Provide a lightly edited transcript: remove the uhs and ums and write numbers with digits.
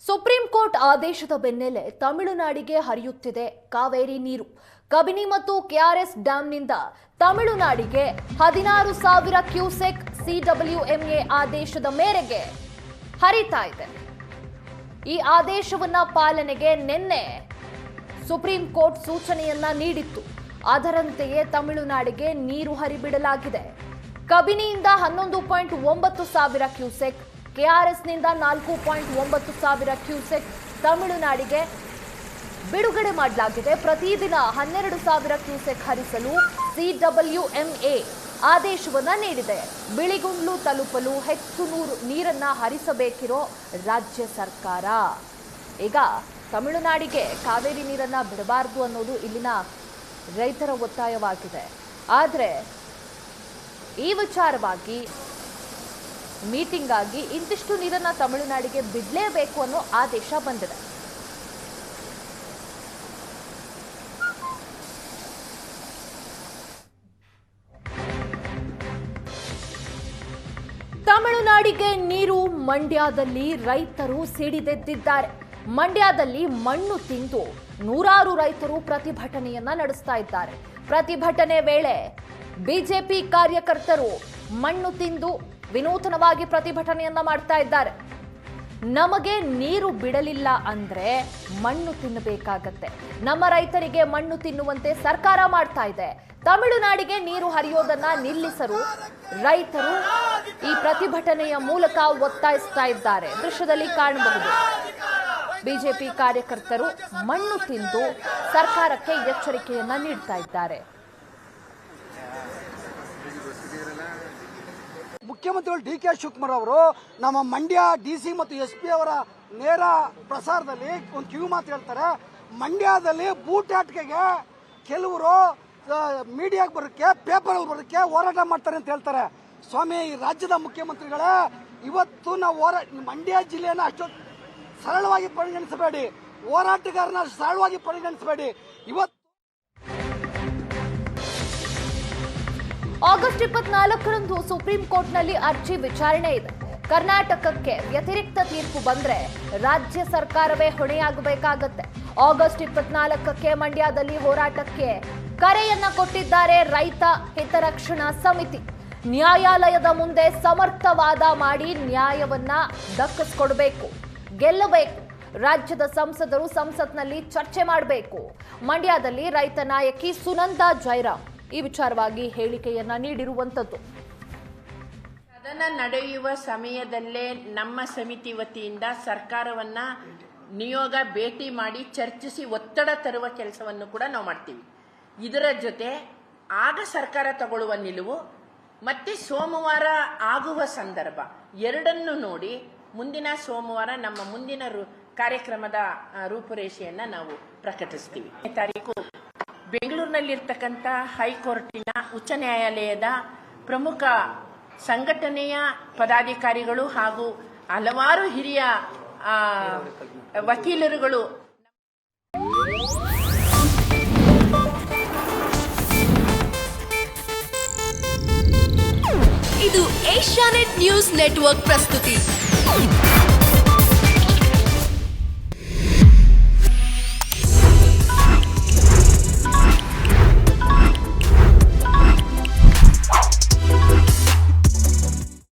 Supreme court ಆದೇಶದ ಬೆನ್ನಲ್ಲೇ ತಮಿಳುನಾಡಿಗೆ ಹರಿಯುತ್ತಿದೆ ಕಾವೇರಿ ನೀರು. ಕಬಿನಿ ಮತ್ತು ಕೆಆರ್ಎಸ್ ಡ್ಯಾಂನಿಂದ ತಮಿಳುನಾಡಿಗೆ 16,000 ಕ್ಯೂಸೆಕ್ ಸಿಡಬ್ಲ್ಯೂಎಂಎ ಆದೇಶದ ಮೇರೆಗೆ ಹರಿತಾ ಇದೆ. ಈ ಆದೇಶವನ್ನ ಪಾಲನೆಗೆ ನಿನ್ನೆ ಸುಪ್ರೀಂ ಕೋರ್ಟ್ ಸೂಚನೆಯನ್ನ ನೀಡಿತ್ತು. ಅದರಂತೆಯೇ ತಮಿಳುನಾಡಿಗೆ ನೀರು ಹರಿಬಿಡಲಾಗಿದೆ. ಕಬಿನಿಯಿಂದ 11.9 ಸಾವಿರ ಕ್ಯೂಸೆಕ್, ಕೆಆರ್ಎಸ್ನಿಂದ 4.9 ಸಾವಿರ ಕ್ಯೂಸೆಕ್ ತಮಿಳುನಾಡಿಗೆ ಬಿಡುಗಡೆ ಮಾಡಲಾಗಿದೆ. ಪ್ರತಿದಿನ 12,000 ಕ್ಯೂಸೆಕ್ ಹರಿಸಲು ಸಿಡಬ್ಲ್ಯೂಎಂಎ ಆದೇಶವನ್ನ ನೀಡಿದೆ. ಬಿಳಿಗುಂಡ್ಲು ತಲುಪಲು ಹೆಚ್ಚು ನೀರನ್ನ ಹರಿಸಬೇಕಿರೋ ರಾಜ್ಯ ಸರ್ಕಾರ ಈಗ ತಮಿಳುನಾಡಿಗೆ ಕಾವೇರಿ ನೀರನ್ನ ಬಿಡಬಾರದು ಅನ್ನೋದು ಇಲ್ಲಿನ ರೈತರ ಒತ್ತಾಯವಾಗಿದೆ. ಆದರೆ ಈ ವಿಚಾರವಾಗಿ ಮೀಟಿಂಗ್ ಆಗಿ ಇಂತಿಷ್ಟು ನೀರನ್ನ ತಮಿಳುನಾಡಿಗೆ ಬಿಡಲೇಬೇಕು ಅನ್ನೋ ಆದೇಶ ಬಂದಿದೆ. ತಮಿಳುನಾಡಿಗೆ ನೀರು ಮಂಡ್ಯದಲ್ಲಿ ರೈತರು ಸಿಡಿದೆದ್ದಿದ್ದಾರೆ. ಮಂಡ್ಯದಲ್ಲಿ ಮಣ್ಣು ತಿಂದು ನೂರಾರು ರೈತರು ಪ್ರತಿಭಟನೆಯನ್ನ ನಡೆಸ್ತಾ ಇದ್ದಾರೆ. ಪ್ರತಿಭಟನೆ ವೇಳೆ ಬಿಜೆಪಿ ಕಾರ್ಯಕರ್ತರು ಮಣ್ಣು ತಿಂದು ವಿನೂತನವಾಗಿ ಪ್ರತಿಭಟನೆಯನ್ನ ಮಾಡ್ತಾ ಇದ್ದಾರೆ. ನಮಗೆ ನೀರು ಬಿಡಲಿಲ್ಲ ಅಂದ್ರೆ ಮಣ್ಣು ತಿನ್ನಬೇಕಾಗತ್ತೆ. ನಮ್ಮ ರೈತರಿಗೆ ಮಣ್ಣು ತಿನ್ನುವಂತೆ ಸರ್ಕಾರ ಮಾಡ್ತಾ ಇದೆ. ತಮಿಳುನಾಡಿಗೆ ನೀರು ಹರಿಯೋದನ್ನ ನಿಲ್ಲಿಸಲು ರೈತರು ಈ ಪ್ರತಿಭಟನೆಯ ಮೂಲಕ ಒತ್ತಾಯಿಸ್ತಾ ಇದ್ದಾರೆ. ದೃಶ್ಯದಲ್ಲಿ ಕಾಣಬಹುದು ಬಿಜೆಪಿ ಕಾರ್ಯಕರ್ತರು ಮಣ್ಣು ತಿಂದು ಸರ್ಕಾರಕ್ಕೆ ಎಚ್ಚರಿಕೆಯನ್ನ ನೀಡ್ತಾ ಇದ್ದಾರೆ. ಮುಖ್ಯಮಂತ್ರಿಗಳು ಡಿ.ಕೆ. ಶಿವಕುಮಾರ್ ಅವರು ನಮ್ಮ ಮಂಡ್ಯ ಡಿಸಿ ಮತ್ತು SP ಅವರ ನೇರ ಪ್ರಸಾರದಲ್ಲಿ ಒಂದು ಕಿವಿ ಮಾತು ಹೇಳ್ತಾರೆ. ಮಂಡ್ಯದಲ್ಲಿ ಬೂಟಾಟಿಕೆಗೆ ಕೆಲವರು ಮೀಡಿಯಾಗೆ ಬರೋಕ್ಕೆ ಪೇಪರ್ ಬರೋಕ್ಕೆ ಹೋರಾಟ ಮಾಡ್ತಾರೆ ಅಂತ ಹೇಳ್ತಾರೆ. ಸ್ವಾಮಿ, ಈ ರಾಜ್ಯದ ಮುಖ್ಯಮಂತ್ರಿಗಳೇ, ಇವತ್ತು ನಾವು ಮಂಡ್ಯ ಜಿಲ್ಲೆಯನ್ನು ಅಷ್ಟೊಂದು ಸರಳವಾಗಿ ಪರಿಗಣಿಸಬೇಡಿ, ಹೋರಾಟಗಾರನ ಸರಳವಾಗಿ ಪರಿಗಣಿಸಬೇಡಿ. ಇವತ್ತು ಆಗಸ್ಟ್ 24ರಂದು ಸುಪ್ರೀಂ ಕೋರ್ಟ್ನಲ್ಲಿ ಅರ್ಜಿ ವಿಚಾರಣೆ ಇದೆ. ಕರ್ನಾಟಕಕ್ಕೆ ವ್ಯತಿರಿಕ್ತ ತೀರ್ಪು ಬಂದ್ರೆ ರಾಜ್ಯ ಸರ್ಕಾರವೇ ಹೊಣೆಯಾಗಬೇಕಾಗತ್ತೆ. ಆಗಸ್ಟ್ 24ಕ್ಕೆ ಮಂಡ್ಯದಲ್ಲಿ ಹೋರಾಟಕ್ಕೆ ಕರೆಯನ್ನ ಕೊಟ್ಟಿದ್ದಾರೆ ರೈತ ಹಿತರಕ್ಷಣಾ ಸಮಿತಿ. ನ್ಯಾಯಾಲಯದ ಮುಂದೆ ಸಮರ್ಥ ವಾದ ಮಾಡಿ ನ್ಯಾಯವನ್ನ ದಕ್ಕಿಸ್ಕೊಡ್ಬೇಕು, ಗೆಲ್ಲಬೇಕು. ರಾಜ್ಯದ ಸಂಸದರು ಸಂಸತ್ನಲ್ಲಿ ಚರ್ಚೆ ಮಾಡಬೇಕು. ಮಂಡ್ಯದಲ್ಲಿ ರೈತ ನಾಯಕಿ ಸುನಂದಾ ಜೈರಾಮ್ ಈ ವಿಚಾರವಾಗಿ ಹೇಳಿಕೆಯನ್ನ ನೀಡಿರುವಂತದ್ದು. ಸದನ ನಡೆಯುವ ಸಮಯದಲ್ಲೇ ನಮ್ಮ ಸಮಿತಿ ವತಿಯಿಂದ ಸರ್ಕಾರವನ್ನ ನಿಯೋಗ ಭೇಟಿ ಮಾಡಿ ಚರ್ಚಿಸಿ ಒತ್ತಡ ತರುವ ಕೆಲಸವನ್ನು ಕೂಡ ನಾವು ಮಾಡ್ತೀವಿ. ಇದರ ಜೊತೆ ಆಗ ಸರ್ಕಾರ ತಗೊಳ್ಳುವ ನಿಲುವು ಮತ್ತೆ ಸೋಮವಾರ ಆಗುವ ಸಂದರ್ಭ ಎರಡನ್ನು ನೋಡಿ ಮುಂದಿನ ಸೋಮವಾರ ನಮ್ಮ ಮುಂದಿನ ಕಾರ್ಯಕ್ರಮದ ರೂಪುರೇಷೆಯನ್ನ ನಾವು ಪ್ರಕಟಿಸ್ತೀವಿ. ತಾರೀಕು ಬೆಂಗಳೂರಿನಲ್ಲಿರ್ತಕ್ಕಂಥ ಹೈಕೋರ್ಟಿನ ಉಚ್ಚ ನ್ಯಾಯಾಲಯದ ಪ್ರಮುಖ ಸಂಘಟನೆಯ ಪದಾಧಿಕಾರಿಗಳು ಹಾಗೂ ಹಲವಾರು ಹಿರಿಯ ವಕೀಲರುಗಳು ಇದು ಏಷ್ಯಾನೆಟ್ ನ್ಯೂಸ್ ನೆಟ್ವರ್ಕ್ ಪ್ರಸ್ತುತಿ.